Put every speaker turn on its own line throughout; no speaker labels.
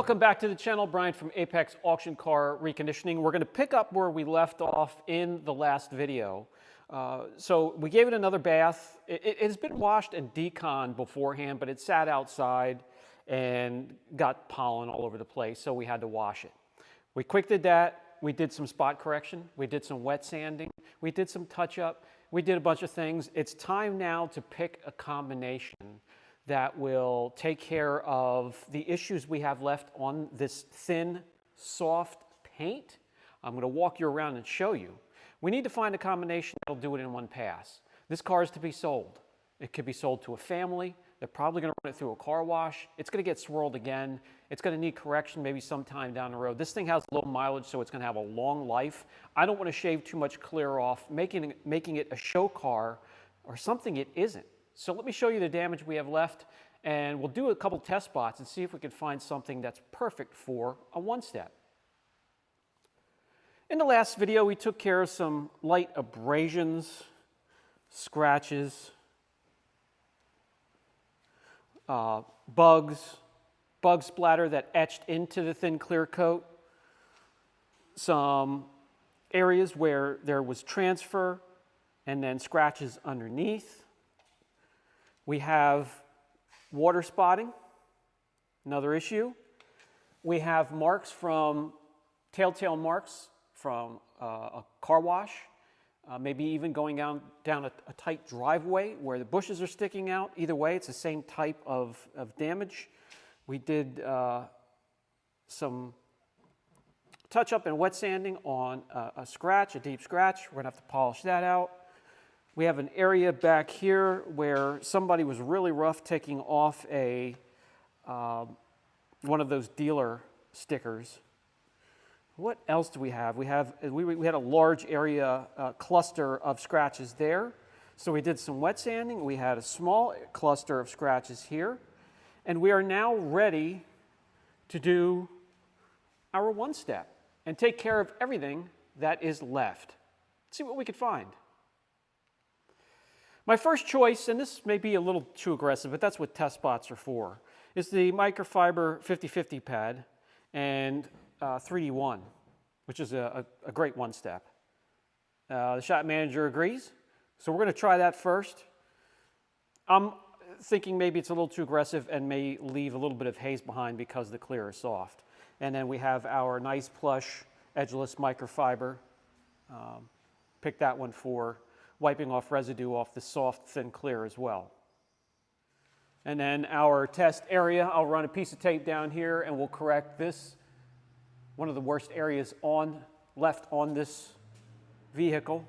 Welcome back to the channel. Brian from Apex Auction Car Reconditioning. We're going to pick up where we left off in the last video. So we gave it another bath. It has been washed and deconned beforehand, but it sat outside and got pollen all over the place, so we had to wash it. We quick did that. We did some spot correction. We did some wet sanding. We did some touch-up. We did a bunch of things. It's time now to pick a combination that will take care of the issues we have left on this thin, soft paint. I'm going to walk you around and show you. We need to find a combination that'll do it in one pass. This car is to be sold. It could be sold to a family. They're probably going to run it through a car wash. It's going to get swirled again. It's going to need correction maybe sometime down the road. This thing has low mileage, so it's going to have a long life. I don't want to shave too much clear off, making it a show car or something it isn't. So let me show you the damage we have left, and we'll do a couple test spots and see if we can find something that's perfect for a one-step. In the last video, we took care of some light abrasions, scratches, bug splatter that etched into the thin clear coat, some areas where there was transfer and then scratches underneath. We have water spotting, another issue. We have marks from, telltale marks from a car wash, maybe even going down a tight driveway where the bushes are sticking out. Either way, it's the same type of damage. We did some touch-up and wet sanding on a scratch, a deep scratch. We're going to have to polish that out. We have an area back here where somebody was really rough taking off a one of those dealer stickers. What else do we have? We had a large area cluster of scratches there. So we did some wet sanding. We had a small cluster of scratches here. And we are now ready to do our one-step and take care of everything that is left. Let's see what we could find. My first choice, and this may be a little too aggressive, but that's what test spots are for, is the microfiber 50/50 pad and 3D1, which is a great one-step. The shop manager agrees, so we're going to try that first. I'm thinking maybe it's a little too aggressive and may leave a little bit of haze behind because the clear is soft. And then we have our nice plush edgeless microfiber. Pick that one for wiping off residue off the soft, thin clear as well. And then our test area, I'll run a piece of tape down here and we'll correct this, one of the worst areas left on this vehicle.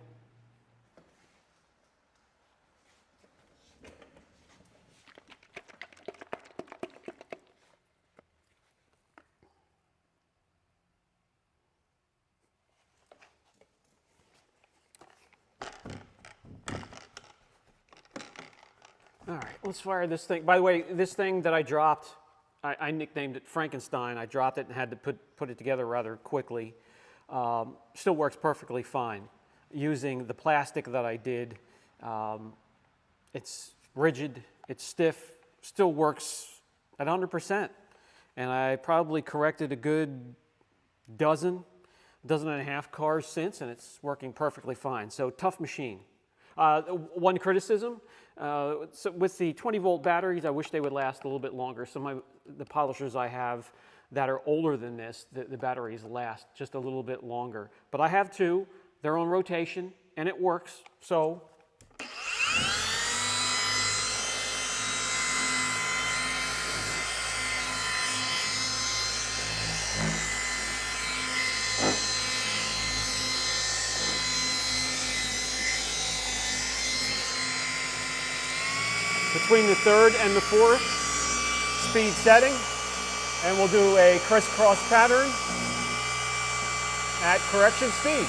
All right, let's fire this thing. By the way, this thing that I dropped, I nicknamed it Frankenstein. I dropped it and had to put it together rather quickly. Still works perfectly fine. Using the plastic that I did, it's rigid, it's stiff, still works at 100%. And I probably corrected a good dozen and a half cars since, and it's working perfectly fine. So tough machine. One criticism, so with the 20-volt batteries, I wish they would last a little bit longer. Some of the polishers I have that are older than this, the batteries last just a little bit longer. But I have two, they're on rotation, and it works, so. Between the third and the fourth speed setting, and we'll do a crisscross pattern at correction speed.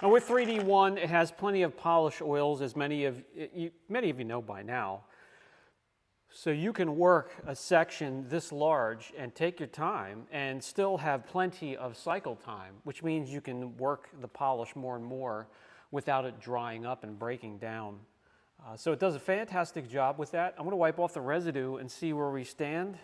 Now with 3D1, it has plenty of polish oils, as many of you know by now. So you can work a section this large and take your time and still have plenty of cycle time, which means you can work the polish more and more without it drying up and breaking down. So it does a fantastic job with that. I'm going to wipe off the residue and see where we stand.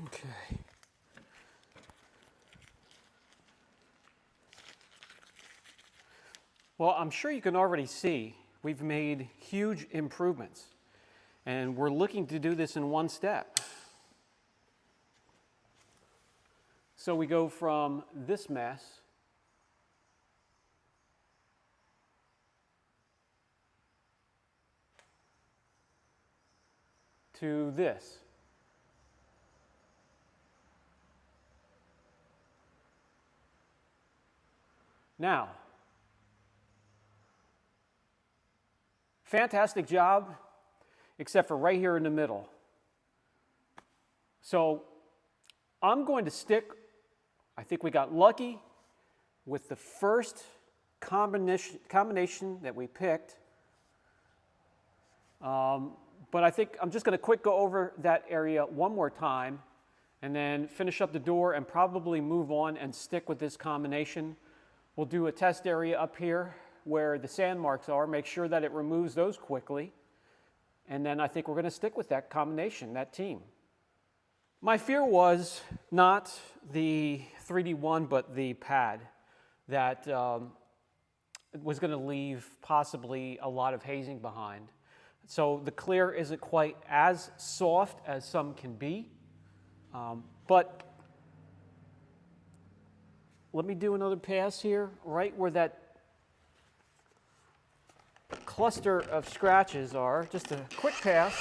Okay. Well, I'm sure you can already see we've made huge improvements, and we're looking to do this in one step. So we go from this mess to this. Now, fantastic job, except for right here in the middle. So I'm going to stick, I think we got lucky with the first combination that we picked. But I think I'm just going to quick go over that area one more time and then finish up the door and probably move on and stick with this combination. We'll do a test area up here where the sand marks are, make sure that it removes those quickly. And then I think we're going to stick with that combination, that team. My fear was not the 3D1, but the pad that was going to leave possibly a lot of hazing behind. So the clear isn't quite as soft as some can be, but let me do another pass here, right where that cluster of scratches are. Just a quick pass.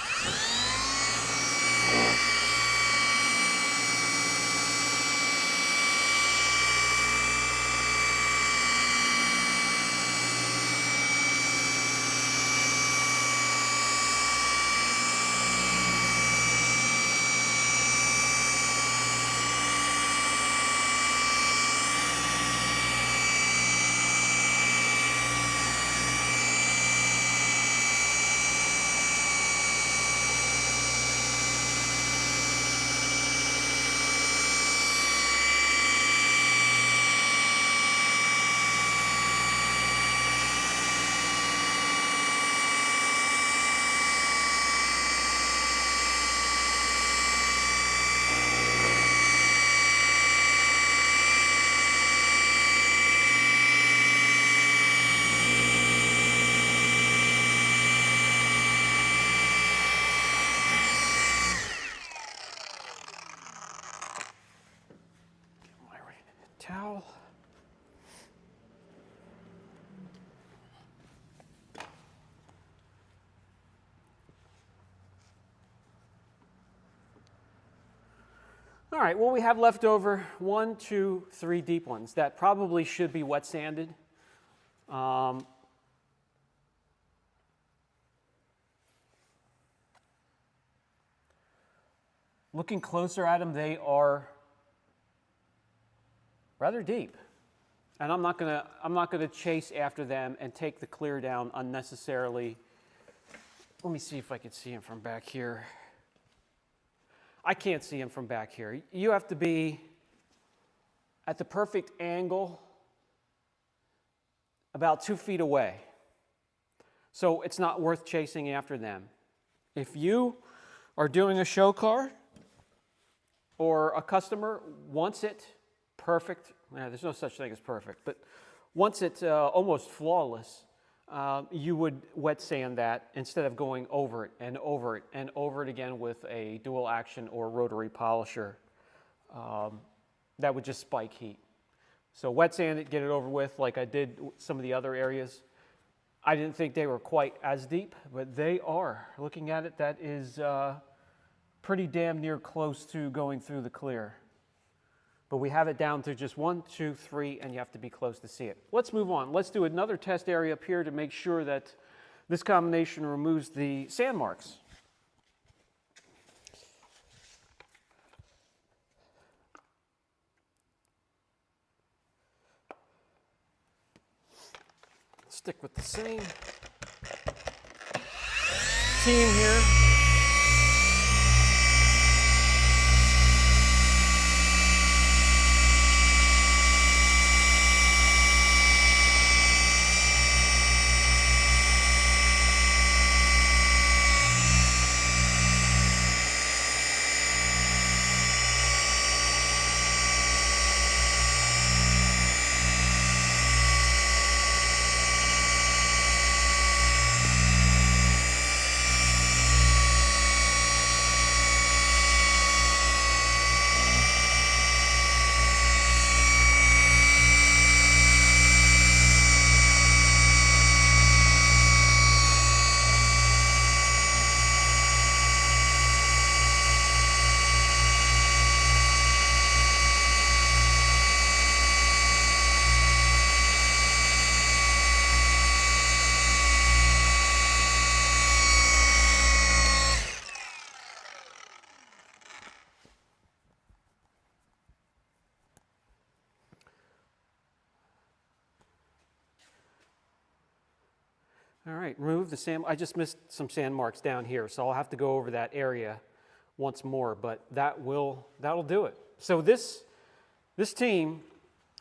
Towel. All right, what we have left over, 1, 2, 3 deep ones that probably should be wet sanded. Looking closer at them, they are rather deep, and I'm not gonna chase after them and take the clear down unnecessarily. Let me see if I can see him from back here. I can't see him from back here. You have to be at the perfect angle, about 2 feet away. So it's not worth chasing after them. If you are doing a show car or a customer wants it perfect, there's no such thing as perfect, but wants it almost flawless, you would wet sand that instead of going over it and over it and over it again with a dual action or rotary polisher. That would just spike heat. So wet sand it, get it over with like I did some of the other areas. I didn't think they were quite as deep, but they are. Looking at it, that is pretty damn near close to going through the clear. But we have it down to just 1, 2, 3, and you have to be close to see it. Let's move on. Let's do another test area up here to make sure that this combination removes the sand marks. Stick with the same team here. All right, remove the sand. I just missed some sand marks down here, so I'll have to go over that area once more, but that'll do it. So this team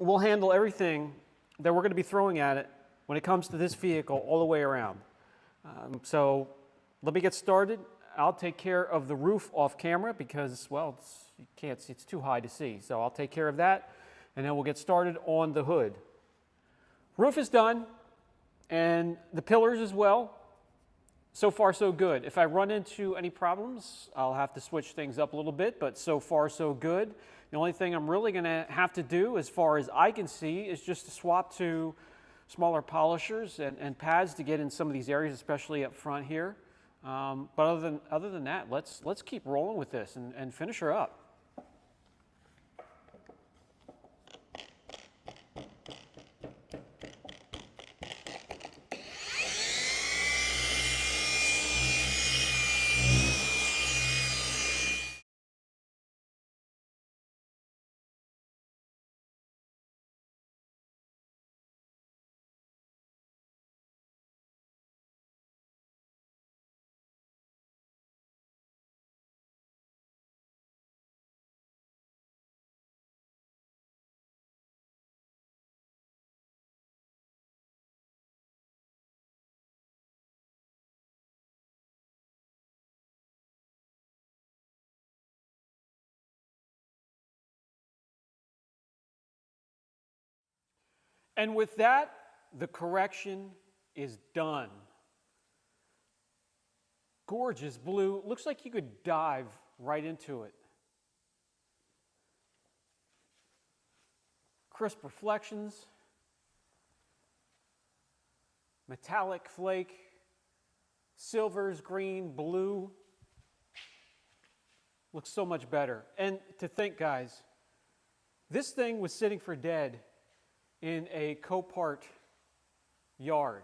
will handle everything that we're going to be throwing at it when it comes to this vehicle all the way around. So let me get started. I'll take care of the roof off camera because, well, you can't see, it's too high to see. So I'll take care of that, and then we'll get started on the hood. Roof is done. And the pillars as well. So far, so good. If I run into any problems, I'll have to switch things up a little bit, but so far, so good. The only thing I'm really going to have to do, as far as I can see, is just to swap to smaller polishers and pads to get in some of these areas, especially up front here. But other than that, let's keep rolling with this and finish her up. And with that, the correction is done. Gorgeous blue. Looks like you could dive right into it. Crisp reflections. Metallic flake. Silvers, green, blue. Looks so much better. And to think, guys, this thing was sitting for dead in a Copart yard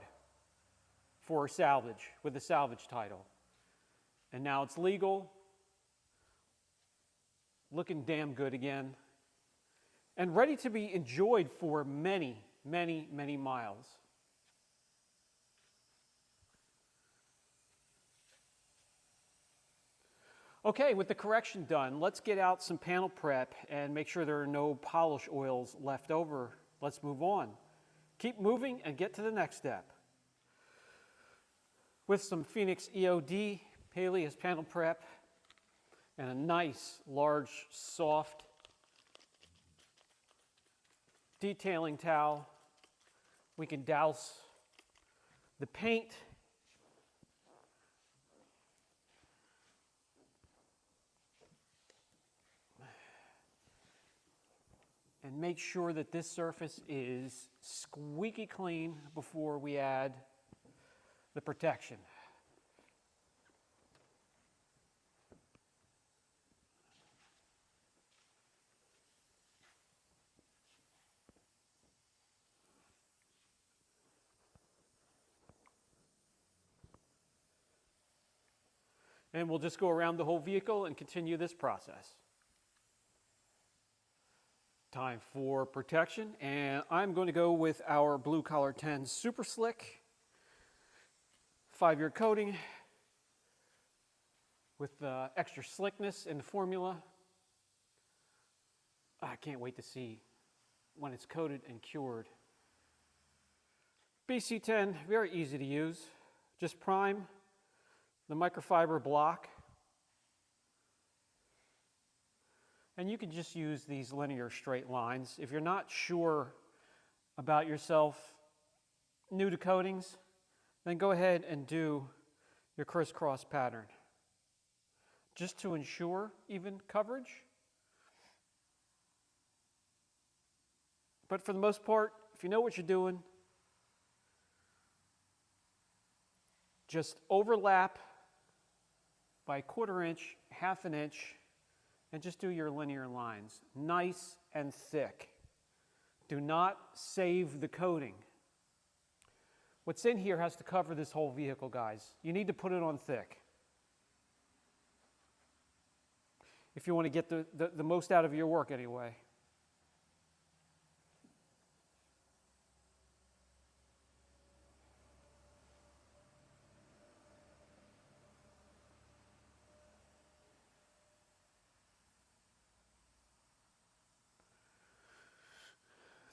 for salvage, with a salvage title. And now it's legal, looking damn good again, and ready to be enjoyed for many, many, many miles. Okay, with the correction done, let's get out some panel prep and make sure there are no polish oils left over. Let's move on. Keep moving and get to the next step. With some Phoenix EOD Paleus panel prep and a nice, large, soft detailing towel, we can douse the paint and make sure that this surface is squeaky clean before we add the protection. And we'll just go around the whole vehicle and continue this process. Time for protection, and I'm going to go with our Blue Collar 10 Super Slick 5-year coating with extra slickness in the formula. I can't wait to see when it's coated and cured. BC10, very easy to use. Just prime the microfiber block, and you can just use these linear straight lines. If you're not sure about yourself, new to coatings, then go ahead and do your crisscross pattern, just to ensure even coverage. But for the most part, if you know what you're doing, just overlap by 1/4 inch, 1/2 inch, and just do your linear lines, nice and thick. Do not save the coating. What's in here has to cover this whole vehicle, guys. You need to put it on thick if you want to get the most out of your work anyway.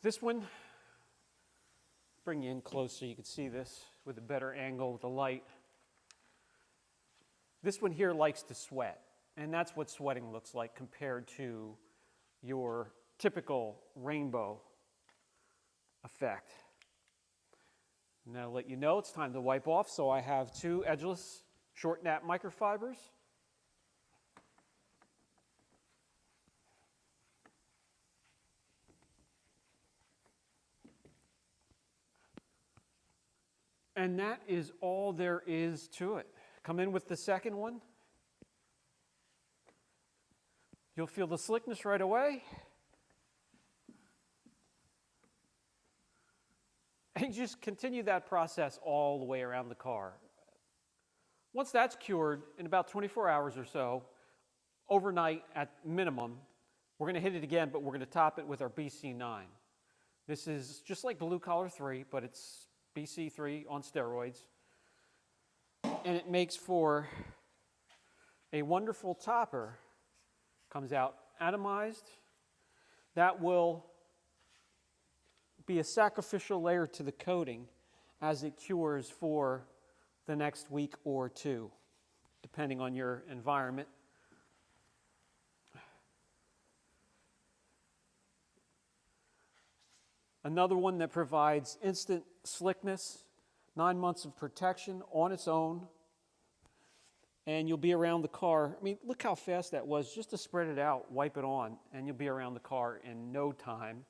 This one, bring you in close so you can see this with a better angle with the light. This one here likes to sweat, and that's what sweating looks like compared to your typical rainbow effect. Now to let you know it's time to wipe off, so I have 2 edgeless short nap microfibers. And that is all there is to it. Come in with the second one. You'll feel the slickness right away. And just continue that process all the way around the car. Once that's cured, in about 24 hours or so, overnight at minimum, we're going to hit it again, but we're going to top it with our BC9. This is just like Blue Collar 3, but it's BC3 on steroids, and it makes for a wonderful topper. Comes out atomized. That will be a sacrificial layer to the coating as it cures for the next week or 2, depending on your environment. Another one that provides instant slickness, 9 months of protection on its own, and you'll be around the car. I mean, look how fast that was, just to spread it out, wipe it on, and you'll be around the car in no time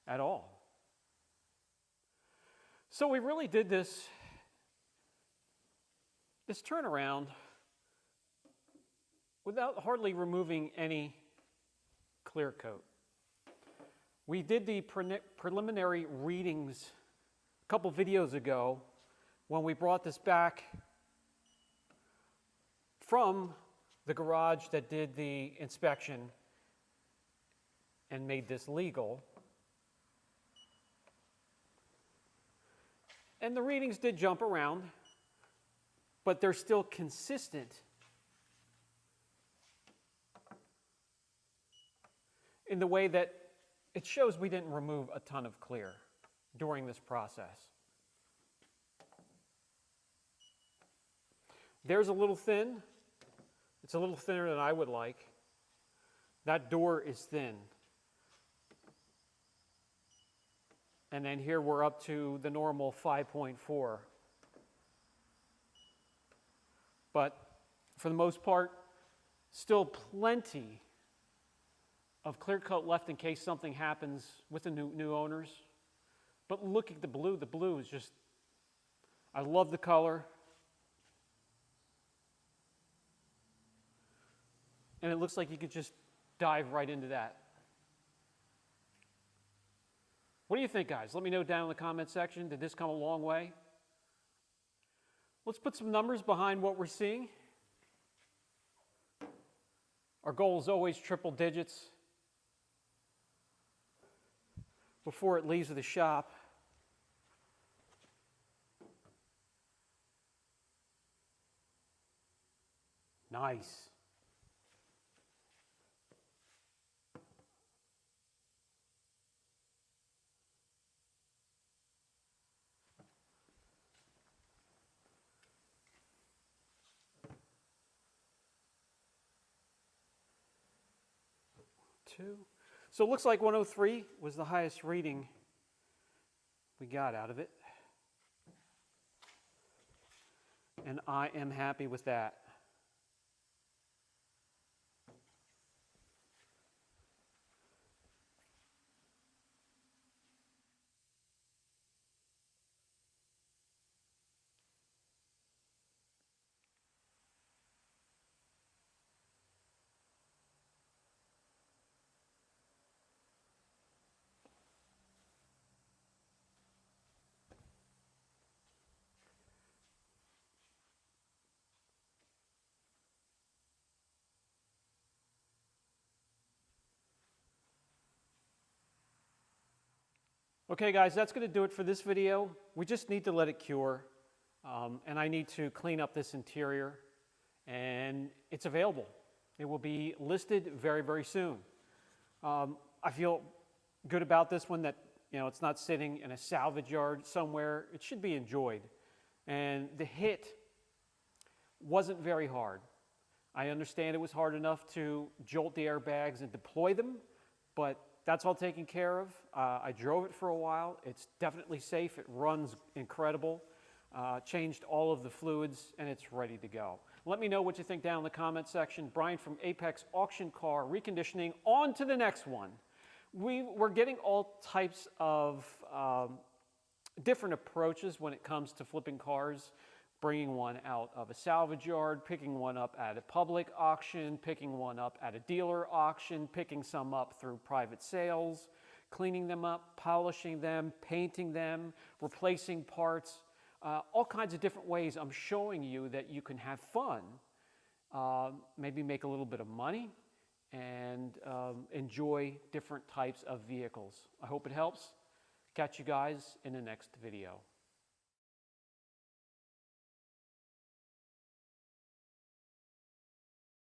at all. So we really did this turnaround without hardly removing any clear coat. We did the preliminary readings a couple videos ago when we brought this back from the garage that did the inspection and made this legal. And the readings did jump around, but they're still consistent in the way that it shows we didn't remove a ton of clear during this process. There's a little thin. It's a little thinner than I would like. That door is thin. And then here we're up to the normal 5.4 But for the most part, still plenty of clear coat left in case something happens with the new owners. But look at the blue. The blue is just, I love the color. And it looks like you could just dive right into that. What do you think, guys? Let me know down in the comment section. Did this come a long way? Let's put some numbers behind what we're seeing. Our goal is always triple digits before it leaves the shop. Nice. So it looks like 103 was the highest reading we got out of it. And I am happy with that. Okay guys, that's going to do it for this video. We just need to let it cure, and I need to clean up this interior, and it's available. It will be listed very, very soon. I feel good about this one, that it's not sitting in a salvage yard somewhere. It should be enjoyed. And the hit wasn't very hard. I understand it was hard enough to jolt the airbags and deploy them, but that's all taken care of. I drove it for a while. It's definitely safe. It runs incredible. Changed all of the fluids, and it's ready to go. Let me know what you think down in the comment section. Brian from Apex Auction Car Reconditioning. On to the next one. We're getting all types of different approaches when it comes to flipping cars. Bringing one out of a salvage yard, picking one up at a public auction, picking one up at a dealer auction, picking some up through private sales, cleaning them up, polishing them, painting them, replacing parts, all kinds of different ways I'm showing you that you can have fun, maybe make a little bit of money, and enjoy different types of vehicles. I hope it helps. Catch you guys in the next video.